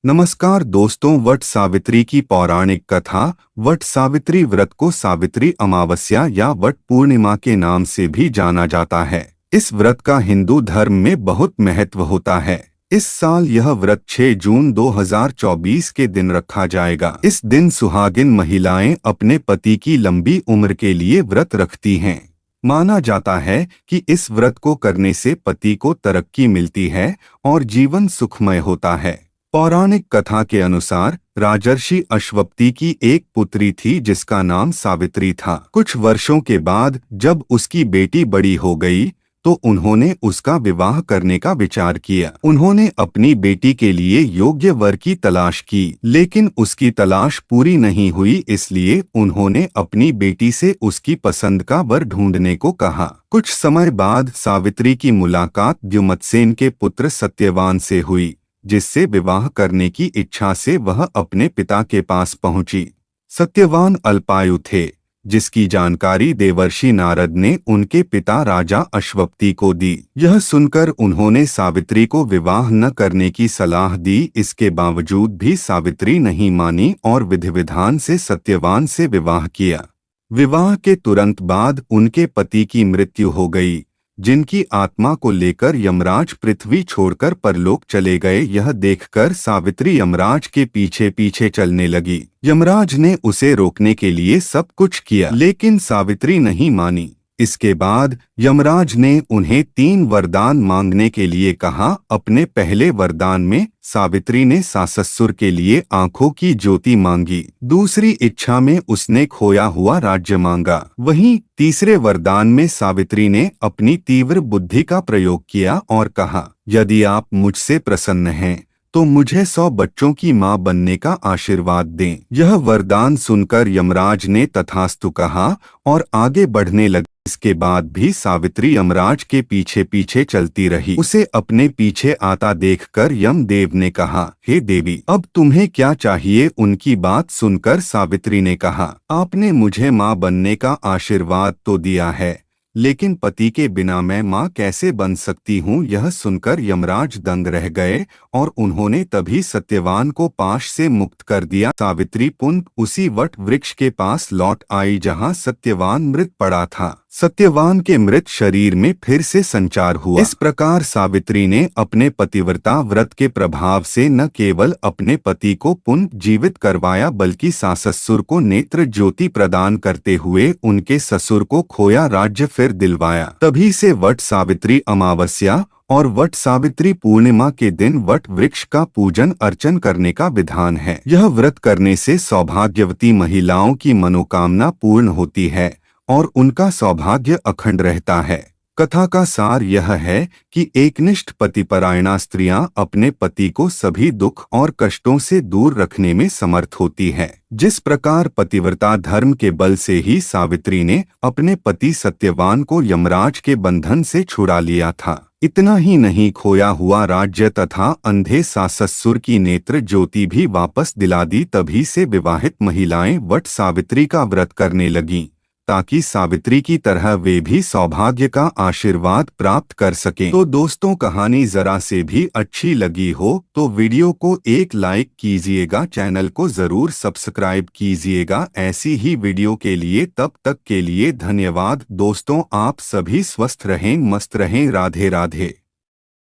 नमस्कार दोस्तों, वट सावित्री की पौराणिक कथा। वट सावित्री व्रत को सावित्री अमावस्या या वट पूर्णिमा के नाम से भी जाना जाता है। इस व्रत का हिंदू धर्म में बहुत महत्व होता है। इस साल यह व्रत 6 जून 2024 के दिन रखा जाएगा। इस दिन सुहागिन महिलाएं अपने पति की लंबी उम्र के लिए व्रत रखती हैं। माना जाता है कि इस व्रत को करने से पति को तरक्की मिलती है और जीवन सुखमय होता है। पौराणिक कथा के अनुसार राजर्षि अश्वपति की एक पुत्री थी जिसका नाम सावित्री था। कुछ वर्षों के बाद जब उसकी बेटी बड़ी हो गई तो उन्होंने उसका विवाह करने का विचार किया। उन्होंने अपनी बेटी के लिए योग्य वर की तलाश की, लेकिन उसकी तलाश पूरी नहीं हुई, इसलिए उन्होंने अपनी बेटी से उसकी पसंद का वर ढूंढने को कहा। कुछ समय बाद सावित्री की मुलाकात द्युमत्सेन के पुत्र सत्यवान से हुई, जिससे विवाह करने की इच्छा से वह अपने पिता के पास पहुंची। सत्यवान अल्पायु थे, जिसकी जानकारी देवर्षि नारद ने उनके पिता राजा अश्वपति को दी। यह सुनकर उन्होंने सावित्री को विवाह न करने की सलाह दी। इसके बावजूद भी सावित्री नहीं मानी और विधि विधान से सत्यवान से विवाह किया। विवाह के तुरंत बाद उनके पति की मृत्यु हो गई, जिनकी आत्मा को लेकर यमराज पृथ्वी छोड़कर परलोक चले गए। यह देखकर सावित्री यमराज के पीछे पीछे चलने लगी। यमराज ने उसे रोकने के लिए सब कुछ किया, लेकिन सावित्री नहीं मानी। इसके बाद यमराज ने उन्हें 3 वरदान मांगने के लिए कहा। अपने पहले वरदान में सावित्री ने साससुर के लिए आंखों की ज्योति मांगी। दूसरी इच्छा में उसने खोया हुआ राज्य मांगा। वहीं तीसरे वरदान में सावित्री ने अपनी तीव्र बुद्धि का प्रयोग किया और कहा, यदि आप मुझसे प्रसन्न हैं तो मुझे 100 बच्चों की मां बनने का आशीर्वाद दें। यह वरदान सुनकर यमराज ने तथास्तु कहा और आगे बढ़ने लगे। इसके बाद भी सावित्री यमराज के पीछे पीछे चलती रही। उसे अपने पीछे आता देखकर यमदेव ने कहा, हे देवी, अब तुम्हें क्या चाहिए? उनकी बात सुनकर सावित्री ने कहा, आपने मुझे मां बनने का आशीर्वाद तो दिया है, लेकिन पति के बिना मैं मां कैसे बन सकती हूँ? यह सुनकर यमराज दंग रह गए और उन्होंने तभी सत्यवान को पाश से मुक्त कर दिया। सावित्री पुनः उसी वट वृक्ष के पास लौट आई जहाँ सत्यवान मृत पड़ा था। सत्यवान के मृत शरीर में फिर से संचार हुआ। इस प्रकार सावित्री ने अपने पतिव्रता व्रत के प्रभाव से न केवल अपने पति को पुनः जीवित करवाया, बल्कि साससुर को नेत्र ज्योति प्रदान करते हुए उनके ससुर को खोया राज्य फिर दिलवाया। तभी से वट सावित्री अमावस्या और वट सावित्री पूर्णिमा के दिन वट वृक्ष का पूजन अर्चन करने का विधान है। यह व्रत करने से सौभाग्यवती महिलाओं की मनोकामना पूर्ण होती है और उनका सौभाग्य अखंड रहता है। कथा का सार यह है कि एकनिष्ठ पतिपरायणा स्त्रियां अपने पति को सभी दुख और कष्टों से दूर रखने में समर्थ होती है। जिस प्रकार पतिव्रता धर्म के बल से ही सावित्री ने अपने पति सत्यवान को यमराज के बंधन से छुड़ा लिया था। इतना ही नहीं, खोया हुआ राज्य तथा अंधे साससुर की नेत्र ज्योति भी वापस दिला दी। तभी से विवाहित महिलाएं वट सावित्री का व्रत करने लगीं, ताकि सावित्री की तरह वे भी सौभाग्य का आशीर्वाद प्राप्त कर सकें। तो दोस्तों, कहानी जरा से भी अच्छी लगी हो तो वीडियो को एक लाइक कीजिएगा, चैनल को जरूर सब्सक्राइब कीजिएगा ऐसी ही वीडियो के लिए। तब तक के लिए धन्यवाद दोस्तों, आप सभी स्वस्थ रहें, मस्त रहें। राधे राधे।